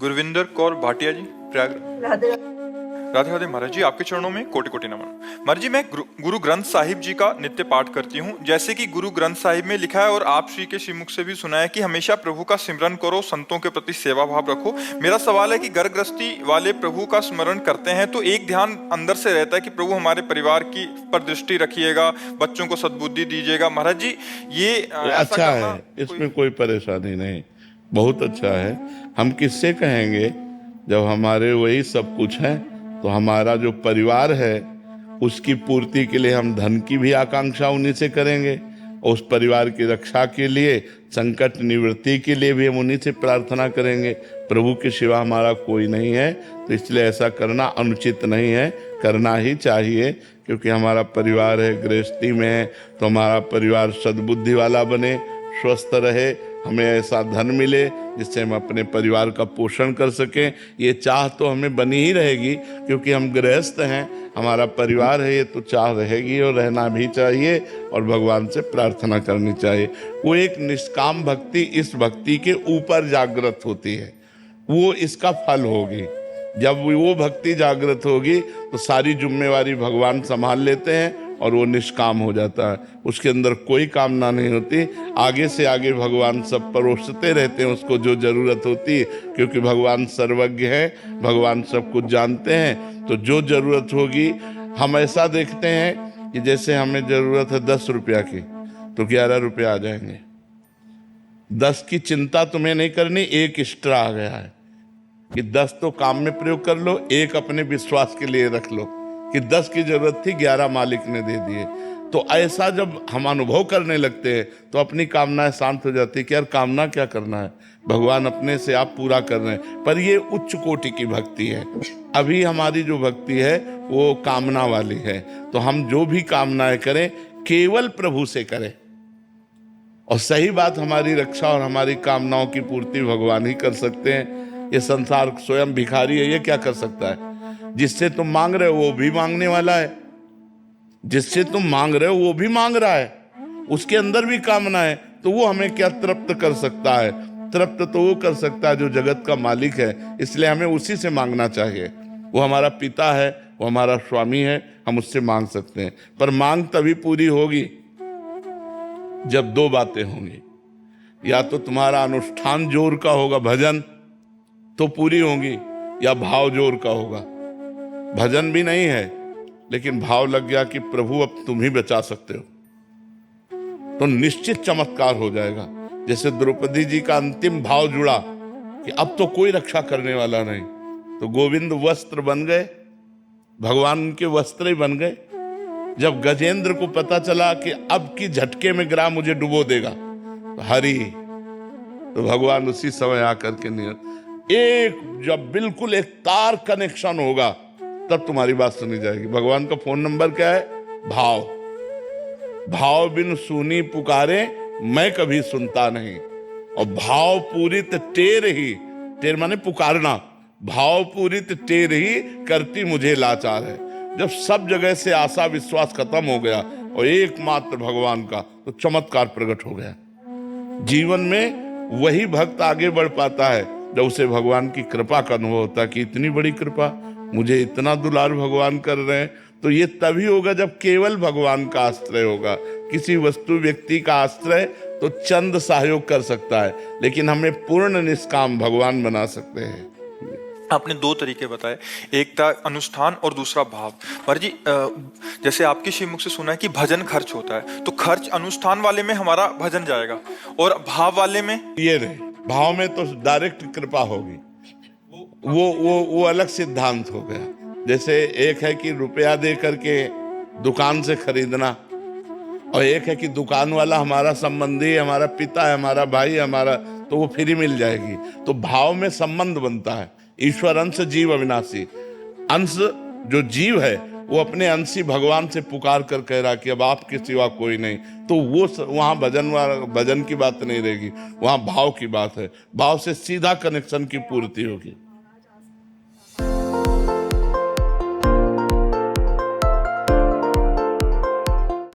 गुरविंदर कौर भाटिया जी, प्रयागराज। राधे राधे राधे महाराज जी, आपके चरणों में कोटि कोटि नमन। महाराज जी, मैं गुरु ग्रंथ साहिब जी का नित्य पाठ करती हूँ। जैसे कि गुरु ग्रंथ साहिब में लिखा है और आप श्री के श्रीमुख से भी सुना है कि हमेशा प्रभु का सिमरन करो, संतों के प्रति सेवा भाव रखो। मेरा सवाल है कि घर गृहस्थी वाले प्रभु का स्मरण करते हैं तो एक ध्यान अंदर से रहता है कि प्रभु हमारे परिवार की पर दृष्टि रखिएगा, बच्चों को सद्बुद्धि दीजिएगा। महाराज जी, ये अच्छा है, इसमें कोई परेशानी नहीं, बहुत अच्छा है। हम किससे कहेंगे? जब हमारे वही सब कुछ है तो हमारा जो परिवार है उसकी पूर्ति के लिए हम धन की भी आकांक्षा उन्हीं से करेंगे, और उस परिवार की रक्षा के लिए, संकट निवृत्ति के लिए भी हम उन्हीं से प्रार्थना करेंगे। प्रभु के सिवा हमारा कोई नहीं है, तो इसलिए ऐसा करना अनुचित नहीं है, करना ही चाहिए। क्योंकि हमारा परिवार है, गृहस्थी में है, तो हमारा परिवार सद्बुद्धि वाला बने, स्वस्थ रहे, हमें ऐसा धन मिले जिससे हम अपने परिवार का पोषण कर सकें। ये चाह तो हमें बनी ही रहेगी, क्योंकि हम गृहस्थ हैं, हमारा परिवार है, ये तो चाह रहेगी और रहना भी चाहिए, और भगवान से प्रार्थना करनी चाहिए। वो एक निष्काम भक्ति इस भक्ति के ऊपर जागृत होती है, वो इसका फल होगी। जब वो भक्ति जागृत होगी तो सारी जिम्मेवारी भगवान संभाल लेते हैं और वो निष्काम हो जाता है, उसके अंदर कोई कामना नहीं होती। आगे से आगे भगवान सब परोसते रहते हैं उसको जो जरूरत होती है, क्योंकि भगवान सर्वज्ञ हैं, भगवान सब कुछ जानते हैं। तो जो जरूरत होगी, हम ऐसा देखते हैं कि जैसे हमें जरूरत है 10 रुपया की, तो 11 रुपया आ जाएंगे। 10 की चिंता तुम्हें नहीं करनी, एक एक्स्ट्रा आ गया है कि 10 तो काम में प्रयोग कर लो, एक अपने विश्वास के लिए रख लो कि 10 की जरूरत थी, 11 मालिक ने दे दिए। तो ऐसा जब हम अनुभव करने लगते हैं तो अपनी कामनाएं शांत हो जाती है कि यार कामना क्या करना है, भगवान अपने से आप पूरा कर रहे हैं। पर ये उच्च कोटि की भक्ति है। अभी हमारी जो भक्ति है वो कामना वाली है, तो हम जो भी कामनाएं करें केवल प्रभु से करें। और सही बात, हमारी रक्षा और हमारी कामनाओं की पूर्ति भगवान ही कर सकते हैं। ये संसार स्वयं भिखारी है, ये क्या कर सकता है? जिससे तुम मांग रहे हो वो भी मांगने वाला है, जिससे तुम मांग रहे हो वो भी मांग रहा है, उसके अंदर भी कामना है, तो वो हमें क्या तृप्त कर सकता है? तृप्त तो वो कर सकता है जो जगत का मालिक है, इसलिए हमें उसी से मांगना चाहिए। वो हमारा पिता है, वो हमारा स्वामी है, हम उससे मांग सकते हैं। पर मांग तभी पूरी होगी जब 2 बातें होंगी, या तो तुम्हारा अनुष्ठान जोर का होगा, भजन तो पूरी होंगी, या भाव जोर का होगा। भजन भी नहीं है लेकिन भाव लग गया कि प्रभु अब तुम ही बचा सकते हो, तो निश्चित चमत्कार हो जाएगा। जैसे द्रौपदी जी का अंतिम भाव जुड़ा कि अब तो कोई रक्षा करने वाला नहीं, तो गोविंद वस्त्र बन गए, भगवान के वस्त्र ही बन गए। जब गजेंद्र को पता चला कि अब की झटके में गिरा मुझे डुबो देगा, तो हरि, तो भगवान उसी समय आकर के जब बिल्कुल एक तार कनेक्शन होगा तब तुम्हारी बात सुनी जाएगी। भगवान का फोन नंबर क्या है? भाव। भाव बिन सुनी पुकारे मैं कभी सुनता नहीं। और भाव पूरित टेर ही, टेर माने पुकारना, भाव पूरित टेर ही करती मुझे लाचार है। जब सब जगह से आशा विश्वास खत्म हो गया और एकमात्र भगवान का, तो चमत्कार प्रकट हो गया। जीवन में वही भक्त आगे बढ़ पाता है जब उसे भगवान की कृपा का अनुभव होता है कि इतनी बड़ी कृपा, मुझे इतना दुलार भगवान कर रहे हैं। तो ये तभी होगा जब केवल भगवान का आश्रय होगा। किसी वस्तु व्यक्ति का आश्रय तो चंद सहयोग कर सकता है, लेकिन हमें पूर्ण निष्काम भगवान बना सकते हैं। आपने 2 तरीके बताए, एक था अनुष्ठान और दूसरा भाव। महाराज जी, जैसे आपके श्रीमुख से सुना है कि भजन खर्च होता है, तो खर्च अनुष्ठान वाले में हमारा भजन जाएगा और भाव वाले में ये नहीं। भाव में तो डायरेक्ट कृपा होगी, वो अलग सिद्धांत हो गया। जैसे एक है कि रुपया दे करके दुकान से खरीदना, और एक है कि दुकान वाला हमारा संबंधी है, हमारा पिता है, हमारा भाई, हमारा, तो वो फ्री मिल जाएगी। तो भाव में संबंध बनता है। ईश्वर अंश जीव अविनाशी, अंश जो जीव है वो अपने अंशी भगवान से पुकार कर कह रहा कि अब आपके सिवा कोई नहीं, तो वो वहां भजन की बात नहीं रहेगी, वहां भाव की बात है। भाव से सीधा कनेक्शन की पूर्ति होगी।